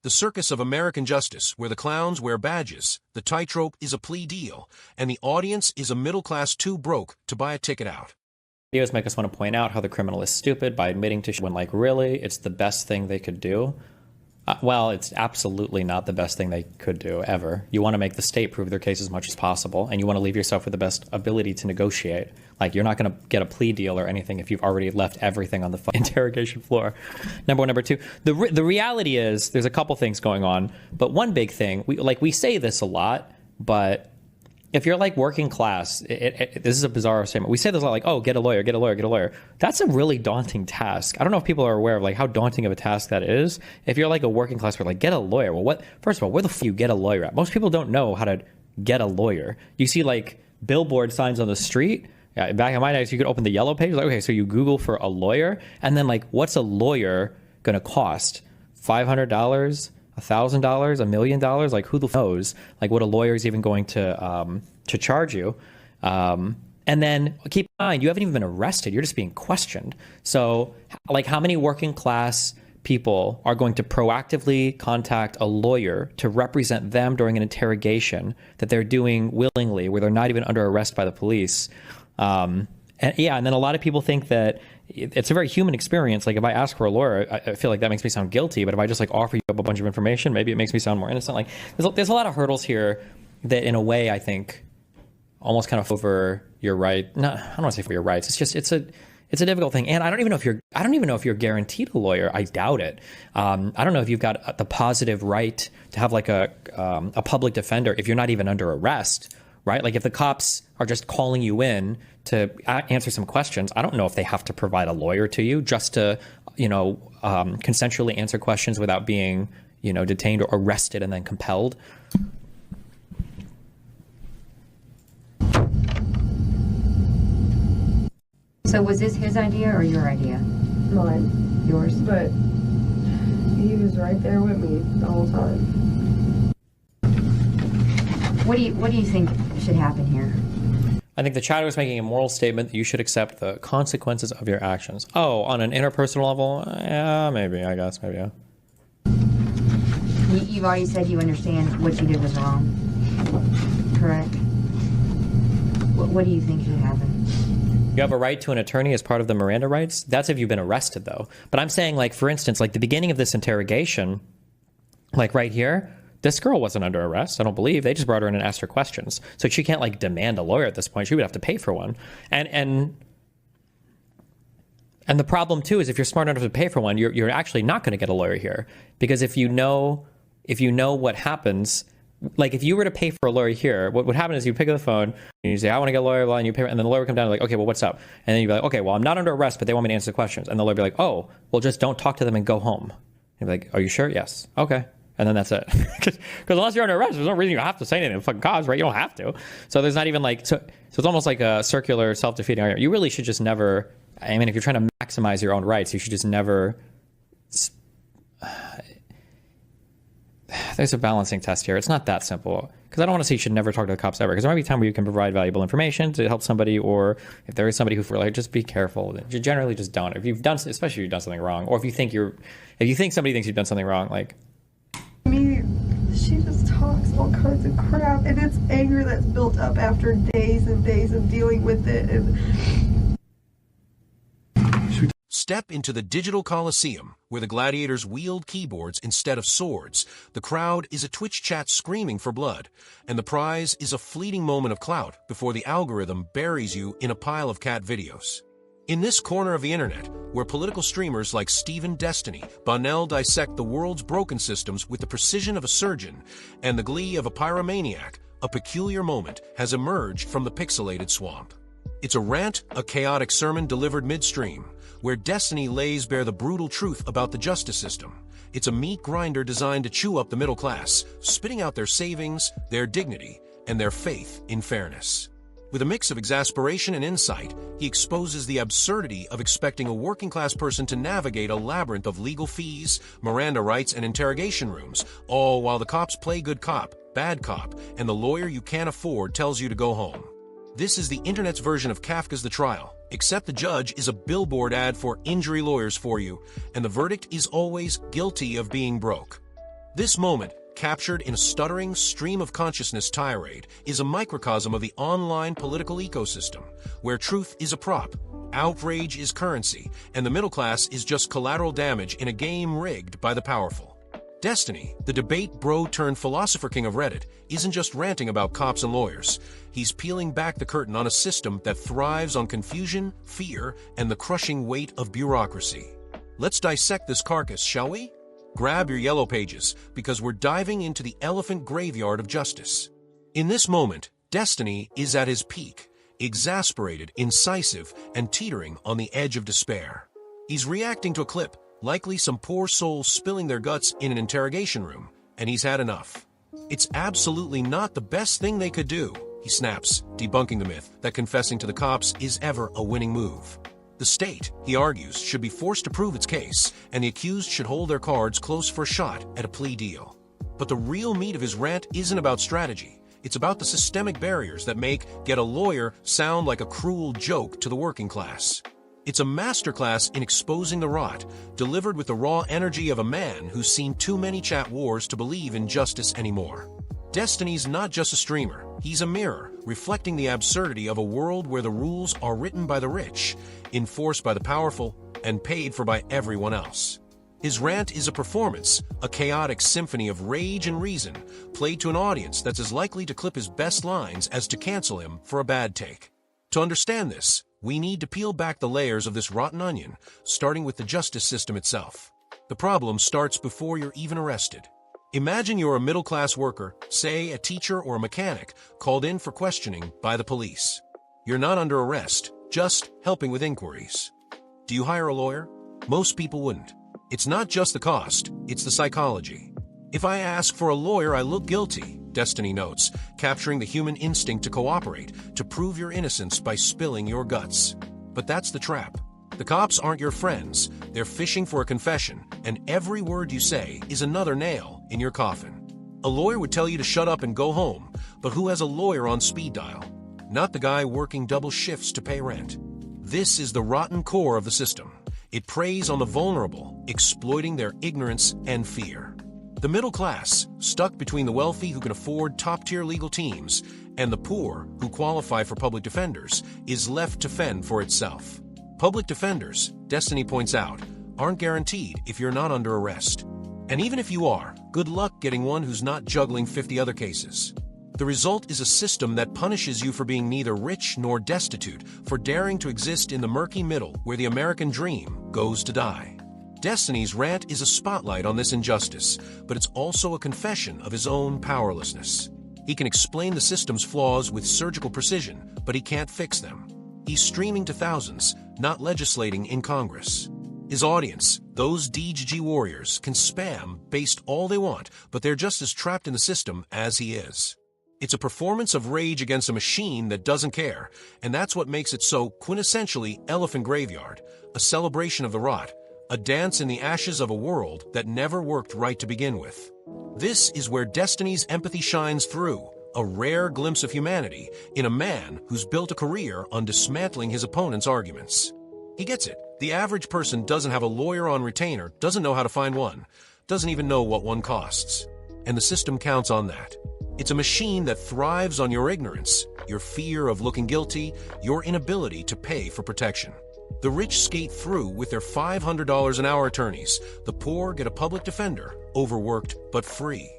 The circus of American justice, where the clowns wear badges, the tightrope is a plea deal, and the audience is a middle class too broke to buy a ticket out. Videos make us want to point out how the criminal is stupid by admitting to when, like, really, it's the best thing they could do. Well, it's absolutely not the best thing they could do, ever. You want to make the state prove their case as much as possible, and you want to leave yourself with the best ability to negotiate. Like, you're not going to get a plea deal or anything if you've already left everything on the interrogation floor. Number one. Number two, the reality is there's a couple things going on, but one big thing, we say this a lot, but if you're like working class, this is a bizarre statement. We say this a lot, like, oh, get a lawyer, get a lawyer, get a lawyer. That's a really daunting task. I don't know if people are aware of like how daunting of a task that is. If you're like a working class person, like, get a lawyer. Well, first of all, where the f you get a lawyer at? Most people don't know how to get a lawyer. You see like billboard signs on the street. Yeah, back in my days, you could open the yellow page. Like, okay, so you Google for a lawyer, and then like, what's a lawyer gonna cost? $500? $1,000, $1 million, like who the f knows, like what a lawyer is even going to charge you. And then keep in mind, you haven't even been arrested. You're just being questioned. So like how many working class people are going to proactively contact a lawyer to represent them during an interrogation that they're doing willingly, where they're not even under arrest by the police? And then a lot of people think that it's a very human experience. Like if I ask for a lawyer, I feel like that makes me sound guilty. But if I just like offer you up a bunch of information, maybe it makes me sound more innocent. Like there's a lot of hurdles here that, in a way, I think almost kind of over your right. No, I don't want to say for your rights. It's just it's a difficult thing. And I don't even know if you're guaranteed a lawyer. I doubt it. I don't know if you've got the positive right to have like a public defender if you're not even under arrest. Right? Like if the cops are just calling you in to answer some questions, I don't know if they have to provide a lawyer to you just to, consensually answer questions without being, detained or arrested and then compelled. So was this his idea or your idea? Mine. Yours? But he was right there with me the whole time. What do you think should happen here? I think the chatter was making a moral statement that you should accept the consequences of your actions. Oh, on an interpersonal level? Yeah, maybe, I guess, maybe, yeah. You've already said you understand what you did was wrong, correct? What do you think should happen? You have a right to an attorney as part of the Miranda rights? That's if you've been arrested, though. But I'm saying, like, for instance, like the beginning of this interrogation, like right here, this girl wasn't under arrest, I don't believe. They just brought her in and asked her questions. So she can't like demand a lawyer at this point. She would have to pay for one. And the problem too is if you're smart enough to pay for one, you're actually not going to get a lawyer here, because if you know what happens, like if you were to pay for a lawyer here, what would happen is you pick up the phone and you say, I want to get a lawyer, and you pay, and then the lawyer would come down and like, okay, well, what's up? And then you'd be like, okay, well, I'm not under arrest, but they want me to answer the questions. And the lawyer would be like, oh, well, just don't talk to them and go home. And you'd be like, are you sure? Yes. Okay. And then that's it. Because unless you're under arrest, there's no reason you have to say anything. Fucking cause, right? You don't have to. So there's not even like, so it's almost like a circular self-defeating argument. You really should just never, I mean, if you're trying to maximize your own rights, you should just never, there's a balancing test here. It's not that simple. Because I don't want to say you should never talk to the cops ever. Because there might be a time where you can provide valuable information to help somebody, or if there is somebody who's like, just be careful. You generally just don't. If you've done, especially if you've done something wrong, or if you think somebody thinks you've done something wrong, like, she just talks all kinds of crap, and it's anger that's built up after days and days of dealing with it. And Step into the digital coliseum, where the gladiators wield keyboards instead of swords. The crowd is a Twitch chat screaming for blood, and the prize is a fleeting moment of clout before the algorithm buries you in a pile of cat videos. In this corner of the internet, where political streamers like Stephen Destiny Bonnell dissect the world's broken systems with the precision of a surgeon and the glee of a pyromaniac, a peculiar moment has emerged from the pixelated swamp. It's a rant, a chaotic sermon delivered midstream, where Destiny lays bare the brutal truth about the justice system. It's a meat grinder designed to chew up the middle class, spitting out their savings, their dignity, and their faith in fairness. With a mix of exasperation and insight, he exposes the absurdity of expecting a working-class person to navigate a labyrinth of legal fees, Miranda rights, and interrogation rooms, all while the cops play good cop, bad cop, and the lawyer you can't afford tells you to go home. This is the internet's version of Kafka's The Trial, except the judge is a billboard ad for injury lawyers for you, and the verdict is always guilty of being broke. This moment, captured in a stuttering stream of consciousness tirade, is a microcosm of the online political ecosystem, where truth is a prop, outrage is currency, and the middle class is just collateral damage in a game rigged by the powerful. Destiny, the debate bro turned philosopher king of Reddit, isn't just ranting about cops and lawyers. He's peeling back the curtain on a system that thrives on confusion, fear, and the crushing weight of bureaucracy. Let's dissect this carcass, shall we? Grab your yellow pages, because we're diving into the elephant graveyard of justice. In this moment, Destiny is at his peak, exasperated, incisive, and teetering on the edge of despair. He's reacting to a clip, likely some poor soul spilling their guts in an interrogation room, and he's had enough. It's absolutely not the best thing they could do, he snaps, debunking the myth that confessing to the cops is ever a winning move. The state, he argues, should be forced to prove its case, and the accused should hold their cards close for a shot at a plea deal. But the real meat of his rant isn't about strategy. It's about the systemic barriers that make get a lawyer sound like a cruel joke to the working class. It's a masterclass in exposing the rot, delivered with the raw energy of a man who's seen too many chat wars to believe in justice anymore. Destiny's not just a streamer, he's a mirror, reflecting the absurdity of a world where the rules are written by the rich, enforced by the powerful, and paid for by everyone else. His rant is a performance, a chaotic symphony of rage and reason, played to an audience that's as likely to clip his best lines as to cancel him for a bad take. To understand this, we need to peel back the layers of this rotten onion, starting with the justice system itself. The problem starts before you're even arrested. Imagine you're a middle-class worker, say a teacher or a mechanic, called in for questioning by the police. You're not under arrest, just helping with inquiries. Do you hire a lawyer? Most people wouldn't. It's not just the cost, it's the psychology. If I ask for a lawyer, I look guilty, Destiny notes, capturing the human instinct to cooperate, to prove your innocence by spilling your guts. But that's the trap. The cops aren't your friends, they're fishing for a confession, and every word you say is another nail in your coffin. A lawyer would tell you to shut up and go home, but who has a lawyer on speed dial? Not the guy working double shifts to pay rent. This is the rotten core of the system. It preys on the vulnerable, exploiting their ignorance and fear. The middle class, stuck between the wealthy who can afford top-tier legal teams and the poor who qualify for public defenders, is left to fend for itself. Public defenders, Destiny points out, aren't guaranteed if you're not under arrest. And even if you are, good luck getting one who's not juggling 50 other cases. The result is a system that punishes you for being neither rich nor destitute, for daring to exist in the murky middle where the American dream goes to die. Destiny's rant is a spotlight on this injustice, but it's also a confession of his own powerlessness. He can explain the system's flaws with surgical precision, but he can't fix them. He's streaming to thousands, not legislating in Congress. His audience, those DGG warriors, can spam based all they want, but they're just as trapped in the system as he is. It's a performance of rage against a machine that doesn't care, and that's what makes it so quintessentially elephant graveyard, a celebration of the rot, a dance in the ashes of a world that never worked right to begin with. This is where Destiny's empathy shines through, a rare glimpse of humanity in a man who's built a career on dismantling his opponent's arguments. He gets it. The average person doesn't have a lawyer on retainer, doesn't know how to find one, doesn't even know what one costs. And the system counts on that. It's a machine that thrives on your ignorance, your fear of looking guilty, your inability to pay for protection. The rich skate through with their $500 an hour attorneys. The poor get a public defender, overworked but free.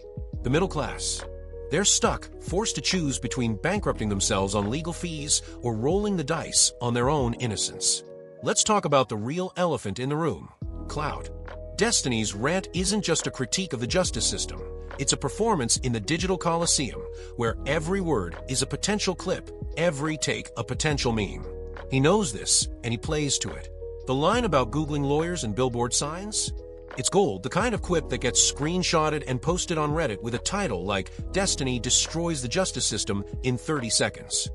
The middle class, they're stuck, forced to choose between bankrupting themselves on legal fees or rolling the dice on their own innocence. Let's talk about the real elephant in the room, clout. Destiny's rant isn't just a critique of the justice system. It's a performance in the digital coliseum, where every word is a potential clip, every take a potential meme. He knows this, and he plays to it. The line about Googling lawyers and billboard signs? It's gold, the kind of quip that gets screenshotted and posted on Reddit with a title like Destiny destroys the justice system in 30 seconds.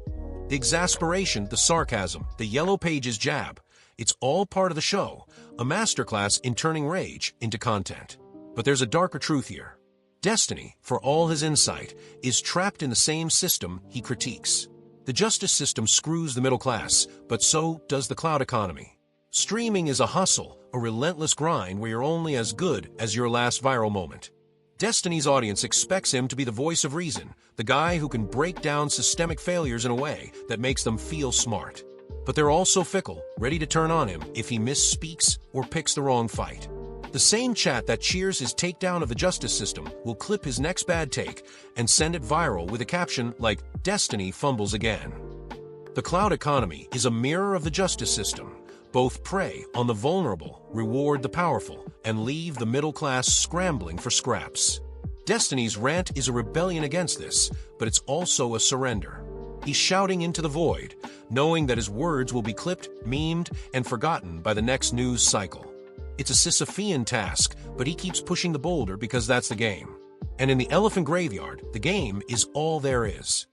The exasperation, the sarcasm, the yellow pages jab, it's all part of the show, a masterclass in turning rage into content. But there's a darker truth here. Destiny, for all his insight, is trapped in the same system he critiques. The justice system screws the middle class, but so does the cloud economy. Streaming is a hustle, a relentless grind where you're only as good as your last viral moment. Destiny's audience expects him to be the voice of reason, the guy who can break down systemic failures in a way that makes them feel smart. But they're also fickle, ready to turn on him if he misspeaks or picks the wrong fight. The same chat that cheers his takedown of the justice system will clip his next bad take and send it viral with a caption like, "Destiny fumbles again." The clout economy is a mirror of the justice system. Both prey on the vulnerable, reward the powerful, and leave the middle class scrambling for scraps. Destiny's rant is a rebellion against this, but it's also a surrender. He's shouting into the void, knowing that his words will be clipped, memed, and forgotten by the next news cycle. It's a Sisyphean task, but he keeps pushing the boulder because that's the game. And in the elephant graveyard, the game is all there is.